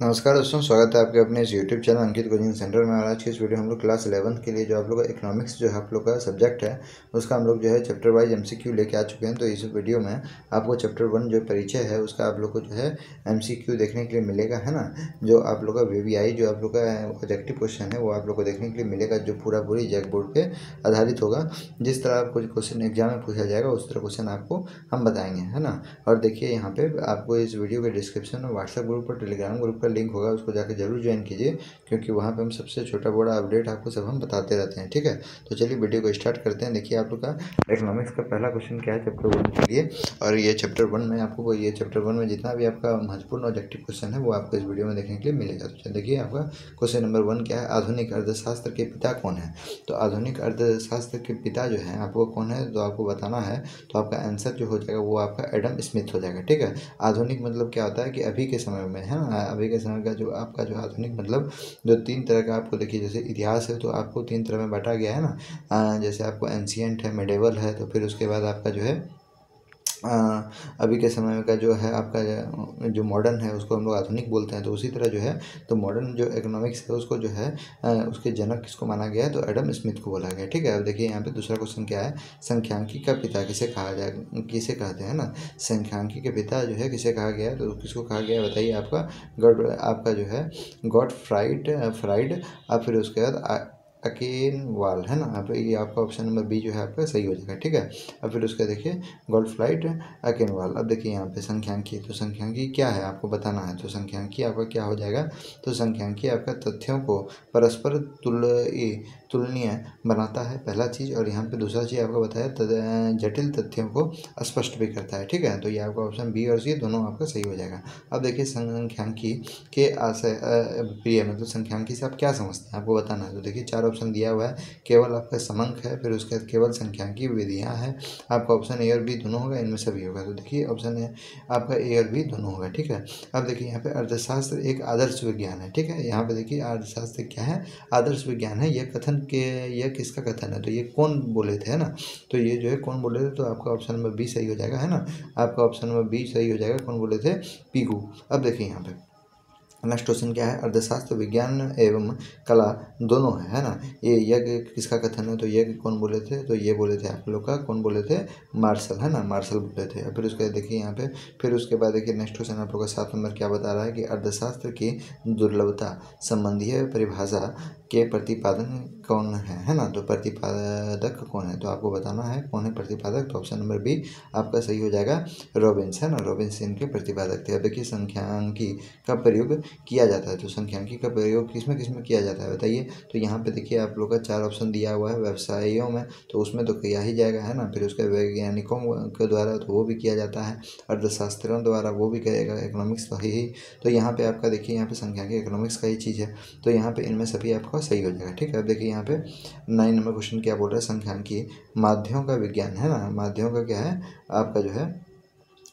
नमस्कार दोस्तों, स्वागत है आपके अपने इस यूट्यूब चैनल अंकित कोचिंग सेंटर में। और आज की इस वीडियो हम लोग क्लास 11th के लिए जो आप लोग का इकोनॉमिक्स जो है आप लोग का सब्जेक्ट है उसका हम लोग जो है चैप्टर वाइज एमसीक्यू लेके आ चुके हैं। तो इस वीडियो में आपको चैप्टर 1 जो परिचय है उसका आप लोग को जो है एमसीक्यू देखने के लिए मिलेगा, है ना। जो आप लोग का वीवीआई जो आप लोग का ऑब्जेक्टिव क्वेश्चन है वो आप लोग को देखने के लिए मिलेगा, जो पूरी जैक बोर्ड पर आधारित होगा। जिस तरह आपको क्वेश्चन एग्जाम में पूछा जाएगा उस तरह क्वेश्चन आपको हम बताएंगे, है ना। और देखिए यहाँ पे आपको इस वीडियो के डिस्क्रिप्शन में व्हाट्सएप ग्रुप और टेलीग्राम ग्रुप का लिंक होगा, उसको जाकर जरूर ज्वाइन कीजिए, क्योंकि वहाँ पे हम सबसे छोटा बड़ा अपडेट आपको सब हम बताते रहते हैं। ठीक है, तो चलिए वीडियो को स्टार्ट करते हैं। देखिए आप लोग का इकोनॉमिक्स का पहला क्वेश्चन क्या है चैप्टर 1 के लिए। और ये चैप्टर 1 में आपको ये चैप्टर 1 में जितना भी आपका महत्वपूर्ण ऑब्जेक्टिव क्वेश्चन है वो आपको इस वीडियो में देखने के लिए मिलेगा। तो देखिए आपका क्वेश्चन नंबर 1 क्या है, आधुनिक अर्थशास्त्र के पिता कौन है। तो आधुनिक अर्थशास्त्र के पिता जो है आपको कौन है तो आपको बताना है। तो आपका आंसर जो हो जाएगा वो आपका एडम स्मिथ हो जाएगा। ठीक है, आधुनिक मतलब क्या होता है कि अभी के समय में, है ना। अभी के समय का जो आपका जो आधुनिक मतलब जो 3 तरह का आपको देखिए, जैसे इतिहास है तो आपको 3 तरह में बांटा गया है ना। जैसे आपको एंशिएंट है, मिडेवल है, तो फिर उसके बाद आपका जो है अभी के समय का जो है आपका जो मॉडर्न है उसको हम लोग आधुनिक बोलते हैं। तो उसी तरह जो है तो मॉडर्न जो इकोनॉमिक्स है उसको जो है उसके जनक किसको माना गया है, तो एडम स्मिथ को बोला गया। ठीक है, अब देखिए यहाँ पे दूसरा क्वेश्चन क्या है, संख्यांकी का पिता किसे कहा जाए, किसे कहते हैं ना। संख्यांकी के पिता जो है किसे कहा गया है, तो किसको कहा गया है बताइए। आपका जो है गॉड फ्राइड और फिर उसके बाद अकेनवाल, है ना। अब ये आपका ऑप्शन नंबर बी जो है आपका सही हो जाएगा। ठीक है, अब फिर उसका देखिए गोल्डफ्लाइट अकेनवाल। अब देखिए यहाँ पे संख्यांकी, तो संख्यांकी क्या है आपको बताना है। तो संख्यांकी आपका क्या हो जाएगा, तो संख्यांकी आपका तथ्यों को परस्पर तुलनीय बनाता है, पहला चीज़। और यहाँ पे दूसरा चीज़ आपको बताया जटिल तथ्यों को स्पष्ट भी करता है। ठीक है, तो ये आपका ऑप्शन बी और सी दोनों आपका सही हो जाएगा। अब देखिए संख्यांकी के आशय प्रिय मतलब संख्यांकी से आप क्या समझते हैं आपको बताना है। तो देखिए 4 ऑप्शन दिया हुआ है, केवल आपका समंक है, फिर उसके बाद केवल संख्यांकी विधियाँ हैं, आपका ऑप्शन ए और बी दोनों होगा, इनमें से भी होगा। तो देखिए ऑप्शन ए आपका ए और बी दोनों होगा। ठीक है, अब देखिए यहाँ पे अर्थशास्त्र एक आदर्श विज्ञान है। ठीक है, यहाँ पे देखिए अर्थशास्त्र क्या है, आदर्श विज्ञान है। यह किसका कथन है, तो ये कौन बोले थे, है ना। तो ये जो है कौन बोले थे, तो आपका ऑप्शन नंबर बी सही हो जाएगा, है ना। आपका ऑप्शन नंबर बी सही हो जाएगा, कौन बोले थे, पीगू। अब देखिए यहाँ पे नेक्स्ट क्वेश्चन क्या है, अर्थशास्त्र विज्ञान एवं कला दोनों है ना। ये यज्ञ किसका कथन है, तो यज्ञ कौन बोले थे, तो ये बोले थे आप लोग का कौन बोले थे, मार्शल, है ना, मार्शल बोले थे। फिर उसके देखिए यहाँ पे फिर उसके बाद देखिए नेक्स्ट क्वेश्चन आप लोग का 7 नंबर क्या बता रहा है कि अर्थशास्त्र की दुर्लभता संबंधी परिभाषा के प्रतिपादन कौन है ना। तो प्रतिपादक कौन है, तो आपको बताना है कौन है प्रतिपादक। तो ऑप्शन नंबर बी आपका सही हो जाएगा, रॉबिन्स, है ना। रॉबिन्स इनके प्रतिपादक थे। अब देखिए संख्यांकी का प्रयोग किया जाता है, तो संख्यांकी का प्रयोग किस में किया जाता है बताइए। तो यहाँ पे देखिए आप लोग का 4 ऑप्शन दिया हुआ है, व्यवसायियों में तो उसमें तो किया ही जाएगा, है ना। फिर उसके वैज्ञानिकों के द्वारा तो वो भी किया जाता है, अर्थशास्त्रियों द्वारा वो भी करेगा, इकोनॉमिक्स तो ही। तो यहाँ पे आपका देखिए यहाँ पे संख्यांकी इकोनॉमिक्स का ही चीज़ है, तो यहाँ पे इनमें सभी आपका सही हो जाएगा। ठीक है, अब देखिए यहाँ पे 9 नंबर क्वेश्चन क्या बोल रहा है, संख्यांकी माध्यमों का विज्ञान, है ना। माध्यमों का क्या है आपका जो है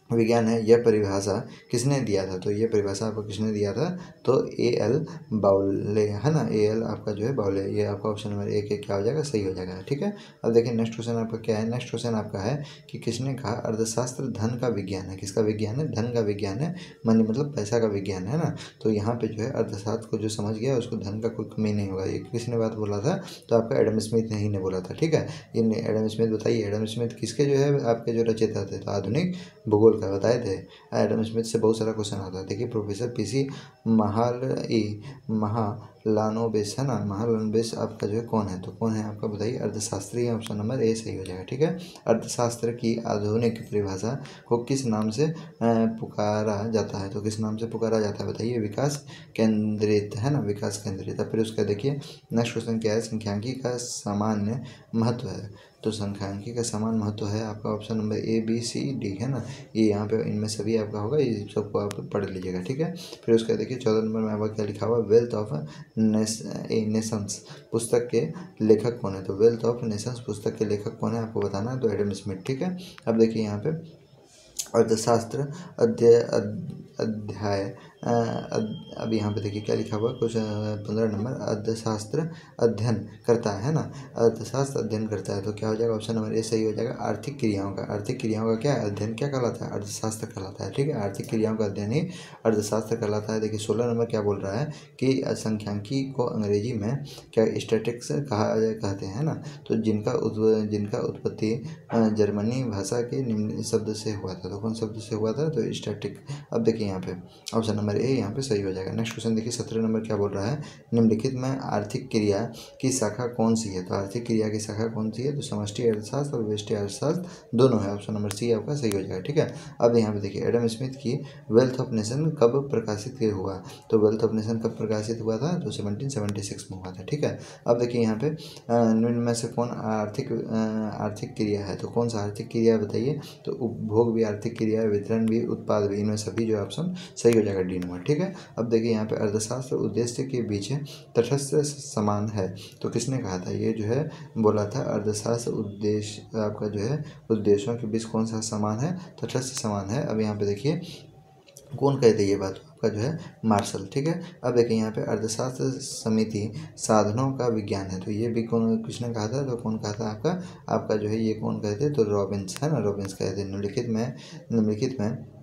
विज्ञान है, यह परिभाषा किसने दिया था, तो ये परिभाषा आपको किसने दिया था, तो ए.एल. बाउले, है ना। ए.एल. आपका जो है बाउले, ये आपका ऑप्शन नंबर ए के क्या हो जाएगा, सही हो जाएगा। ठीक है, अब देखिए नेक्स्ट क्वेश्चन आपका क्या है, नेक्स्ट क्वेश्चन आपका है कि किसने कहा अर्थशास्त्र धन का विज्ञान है, किसका विज्ञान है, धन का विज्ञान है, मनी मतलब पैसा का विज्ञान है ना। तो यहाँ पे जो है अर्थशास्त्र को जो समझ गया उसको धन का कोई कमी नहीं होगा। ये किसने बात बोला था, तो आपका एडम स्मिथ ने ही ने बोला था। ठीक है, ये एडम स्मिथ बताइए, एडम स्मिथ किसके जो है आपके जो रचयिता थे, तो आधुनिक भूगोल का बताए थे। एडम स्मिथ से बहुत सारा क्वेश्चन आता है। देखिए प्रोफेसर पीसी महालानोबिस, है ना। महालानोबिस आपका जो है कौन है, तो कौन है आपका बताइए, अर्थशास्त्री, ऑप्शन नंबर ए सही हो जाएगा। ठीक है, अर्थशास्त्र की आधुनिक परिभाषा को किस नाम से पुकारा जाता है, तो किस नाम से पुकारा जाता है बताइए, विकास केंद्रित, है ना, विकास केंद्रित। फिर उसका देखिए नेक्स्ट क्वेश्चन क्या है, संख्यांकी का सामान्य महत्व है, तो संख्यांकी का समान महत्व है आपका option number A B C D, है ना। ये यहाँ पे इनमें सभी आपका होगा, ये सबको आप पढ़ लीजिएगा। ठीक है, फिर उसका देखिए 14 नंबर में आपका क्या लिखा हुआ, वेल्थ ऑफ नेशंस पुस्तक के लेखक कौन है, तो वेल्थ ऑफ नेशंस पुस्तक के लेखक कौन है आपको बताना है, तो एडम स्मिथ। ठीक है, अब देखिए यहाँ पे अर्थशास्त्र अध्याय अब यहाँ पे देखिए क्या लिखा हुआ, कुछ 15 नंबर, अर्थशास्त्र अध्ययन करता है ना, अर्थशास्त्र अध्ययन करता है, तो क्या हो जाएगा, ऑप्शन नंबर ए सही हो जाएगा। आर्थिक क्रियाओं का क्या है, अध्ययन क्या कहलाता है, अर्थशास्त्र कहलाता है। ठीक है, आर्थिक क्रियाओं का अध्ययन ही अर्थशास्त्र कहलाता है। देखिए 16 नंबर क्या बोल रहा है कि सांख्यिकी को अंग्रेजी में क्या स्टैटिक्स कहते हैं ना, तो जिनका उत्पत्ति जर्मनी भाषा के निम्न शब्द से हुआ था, तो कौन शब्द से हुआ था, तो स्टैटिक। अब देखिए यहाँ पे ऑप्शन नंबर ए यहाँ पे सही हो जाएगा। नेक्स्ट क्वेश्चन देखिए 17 नंबर क्या बोल रहा है, निम्नलिखित में आर्थिक क्रिया की शाखा कौन सी है, तो आर्थिक क्रिया की शाखा कौन सी है, तो समष्टि अर्थशास्त्र और व्यष्टि अर्थशास्त्र दोनों है, ऑप्शन नंबर सी आपका सही हो जाएगा। ठीक है, अब यहाँ पे देखिए एडम स्मिथ की वेल्थ ऑफ नेशन कब प्रकाशित हुआ, तो वेल्थ ऑफ नेशन कब प्रकाशित हुआ था, तो 1776 में हुआ था। ठीक है, अब देखिए यहाँ पे निम्न में से कौन आर्थिक क्रिया है, तो कौन सा आर्थिक क्रिया बताइए, तो उपभोग भी आर्थिक क्रिया है, वितरण भी, उत्पाद भी, इनमें सभी जो ऑप्शन सही हो जाएगा डी नंबर। ठीक है, अब देखिए यहाँ पे अर्थशास्त्र उद्देश्य के बीच तटस्थ समान है, तो किसने कहा था, ये जो है बोला था अर्थशास्त्र उद्देश्य आपका जो है उद्देश्यों के बीच कौन सा समान है, तटस्थ समान है। अब यहाँ पे देखिए कौन कहते ये बात, आपका जो है मार्शल। ठीक है, अब देखिए यहाँ पे अर्थशास्त्र समिति साधनों का विज्ञान है, तो ये भी कौन किसने कहा था, तो कौन कहा था, आपका जो है ये कौन कहते, तो रॉबिन्स है ना, रॉबिन्स कहते हैं। निम्नलिखित में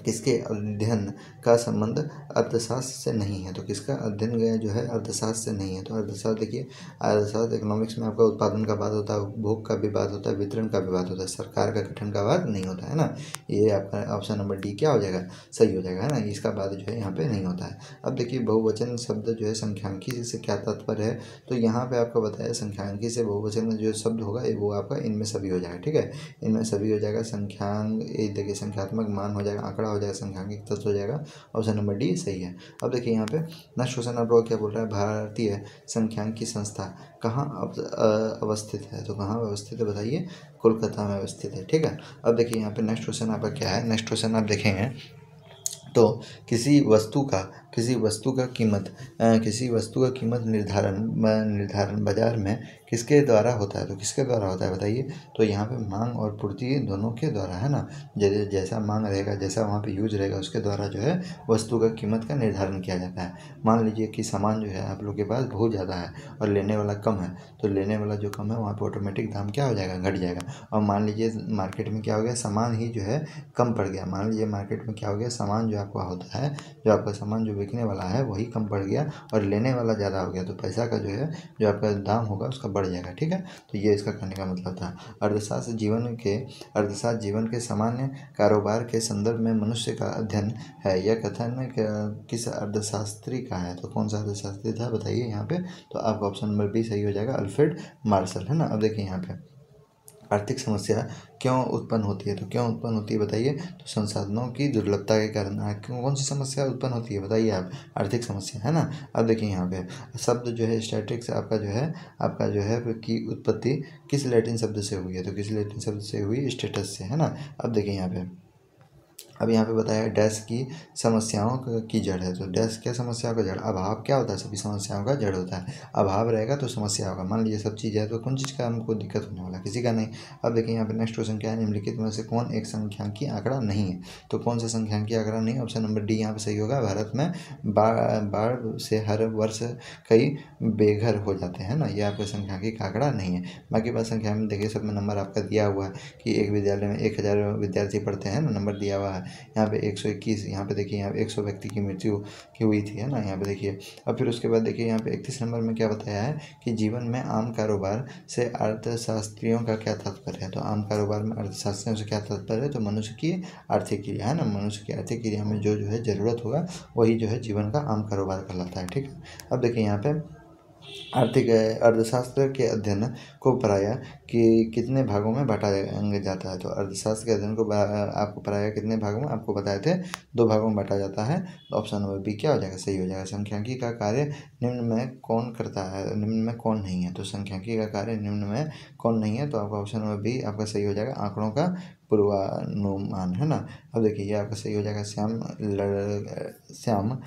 किसके अध्ययन का संबंध अर्थशास्त्र से नहीं है, तो किसका अध्ययन जो है अर्थशास्त्र से नहीं है, तो अर्थशास्त्र देखिए अर्थशास्त्र इकोनॉमिक्स में आपका उत्पादन का बात होता है, उपभोग का भी बात होता है, वितरण का भी बात होता है, सरकार का गठन का बात नहीं होता है ना, ये आपका ऑप्शन नंबर डी क्या हो जाएगा, सही हो जाएगा है ना, इसका बात जो है यहाँ पे नहीं होता है। अब देखिए बहुवचन शब्द जो है संख्यांकी से क्या तात्पर्य है, तो यहाँ पे आपको बताया संख्यांकी से बहुवचन में जो शब्द होगा वो आपका इनमें सभी हो जाएगा। ठीक है, इनमें सभी हो जाएगा, संख्यांक देखिए संख्यात्मक मान हो जाएगा, आंकड़ा हो जाएगा, संख्यांकिक तत्व हो जाएगा, ऑप्शन नंबर डी सही है। अब देखिए यहाँ पे नेक्स्ट क्वेश्चन आप लोग क्या बोल रहा है, भारतीय सांख्यिकी संस्था कहाँ अवस्थित है, तो कहाँ अवस्थित है बताइए, कोलकाता में अवस्थित है। ठीक है, अब देखिए यहाँ पे नेक्स्ट क्वेश्चन आपका क्या है, नेक्स्ट क्वेश्चन आप देखेंगे तो किसी वस्तु का कीमत निर्धारण बाजार में किसके द्वारा होता है, तो किसके द्वारा होता है बताइए, तो यहाँ पे मांग और पूर्ति दोनों के द्वारा है ना, जैसा मांग रहेगा, जैसा वहाँ पे यूज रहेगा, उसके द्वारा जो है वस्तु का कीमत का निर्धारण किया जाता है। मान लीजिए कि सामान जो है आप लोग के पास बहुत ज़्यादा है और लेने वाला कम है, तो लेने वाला जो कम है वहाँ पर ऑटोमेटिक दाम क्या हो जाएगा, घट जाएगा। और मान लीजिए मार्केट में क्या हो गया, सामान ही जो है कम पड़ गया, मान लीजिए मार्केट में क्या हो गया, सामान जो आपका होता है, जो आपका सामान जो बिकने वाला है वही कम पड़ गया और लेने वाला ज़्यादा हो गया, तो पैसा का जो है जो आपका दाम होगा उसका बढ़ जाएगा। ठीक है, तो ये इसका कहने का मतलब था। अर्थशास्त्र जीवन के सामान्य कारोबार के संदर्भ में मनुष्य का अध्ययन है, यह कथन किस अर्थशास्त्री का है, तो कौन सा अर्थशास्त्री था बताइए यहाँ पे, तो आपका ऑप्शन नंबर बी सही हो जाएगा, अल्फ्रेड मार्शल है ना। अब देखिए यहाँ पे आर्थिक समस्या क्यों उत्पन्न होती है, तो क्यों उत्पन्न होती है बताइए, तो संसाधनों की दुर्लभता के कारण। क्यों, कौन सी समस्या उत्पन्न होती है बताइए आप, आर्थिक समस्या है ना। अब देखिए यहाँ पे शब्द जो है स्टैटिक्स आपका जो है की उत्पत्ति किस लैटिन शब्द से हुई है, तो किस लैटिन शब्द से हुई, स्टेटस से है ना। अब देखिए यहाँ पे यहाँ पे बताया डैश की समस्याओं की जड़ है, तो डैश क्या समस्याओं का जड़, अभाव क्या होता है, सभी समस्याओं का जड़ होता है, अभाव रहेगा तो समस्या होगा। मान लीजिए सब चीज़ है तो कौन चीज़ का हमको दिक्कत होने वाला, किसी का नहीं। अब देखिए यहाँ पे नेक्स्ट क्वेश्चन क्या है, निम्नलिखित में से कौन एक संख्यांकी आंकड़ा नहीं है, तो कौन सा संख्यांकी आंकड़ा नहीं, ऑप्शन नंबर डी यहाँ पे सही होगा। भारत में बाढ़ से हर वर्ष कई बेघर हो जाते हैं ना, ये आपका संख्यांकिक आंकड़ा नहीं है। बाकी बात संख्या में देखिए सब में नंबर आपका दिया हुआ है कि एक विद्यालय में 1000 विद्यार्थी पढ़ते हैं ना, नंबर दिया हुआ है। यहाँ पे 121, यहाँ पे देखिए यहाँ 100 व्यक्ति की मृत्यु की हुई थी है ना, यहाँ पे देखिए। अब फिर उसके बाद देखिए यहाँ पे 31 नंबर में क्या बताया है कि जीवन में आम कारोबार से अर्थशास्त्रियों का क्या तात्पर्य है, तो आम कारोबार में अर्थशास्त्रियों से क्या तात्पर्य है, तो मनुष्य की आर्थिक क्रिया है ना, मनुष्य की आर्थिक क्रिया में जो है ज़रूरत होगा वही जो है जीवन का आम कारोबार कहलाता है। ठीक है, अब देखिए यहाँ पे आर्थिक अर्थशास्त्र के अध्ययन को प्रायः कि कितने भागों में बांटा जाता है, तो अर्थशास्त्र के अध्ययन को आपको प्रायः कितने भागों में आपको बताए थे, 2 भागों में बांटा जाता है, तो ऑप्शन नंबर बी क्या हो जाएगा, सही हो जाएगा। संख्यांकी का कार्य निम्न में कौन करता है, निम्न में कौन नहीं है, तो संख्यांकी का कार्य निम्न में कौन नहीं है, तो आपका ऑप्शन नंबर बी आपका सही हो जाएगा, आंकड़ों का पूर्वानुमान, है ना। अब देखिए ये आपका सही हो जाएगा। श्याम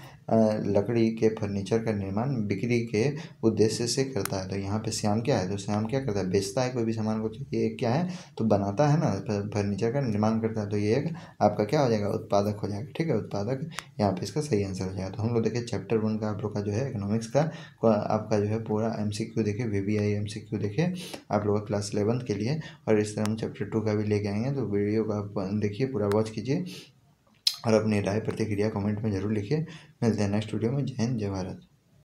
लकड़ी के फर्नीचर का निर्माण बिक्री के उद्देश्य से करता है। तो यहाँ पे श्याम क्या है, तो श्याम क्या करता है, बेचता है कोई भी सामान को। तो ये क्या है, तो बनाता है ना, फर्नीचर का निर्माण करता है। तो ये एक आपका क्या हो जाएगा, उत्पादक हो जाएगा। ठीक है, उत्पादक यहाँ पे इसका सही आंसर हो जाएगा। तो हम लोग देखिए चैप्टर 1 का आप लोग का जो है इकोनॉमिक्स का आपका जो है पूरा MCQ देखिए, VBI MCQ देखिए आप लोग क्लास 11 के लिए। और इस तरह हम चैप्टर 2 का भी लेके आएंगे। तो वीडियो को आप देखिए, पूरा वॉच कीजिए और अपनी राय प्रतिक्रिया कमेंट में ज़रूर लिखिए। मिलते हैं नेक्स्ट वीडियो में। जय हिंद, जय भारत।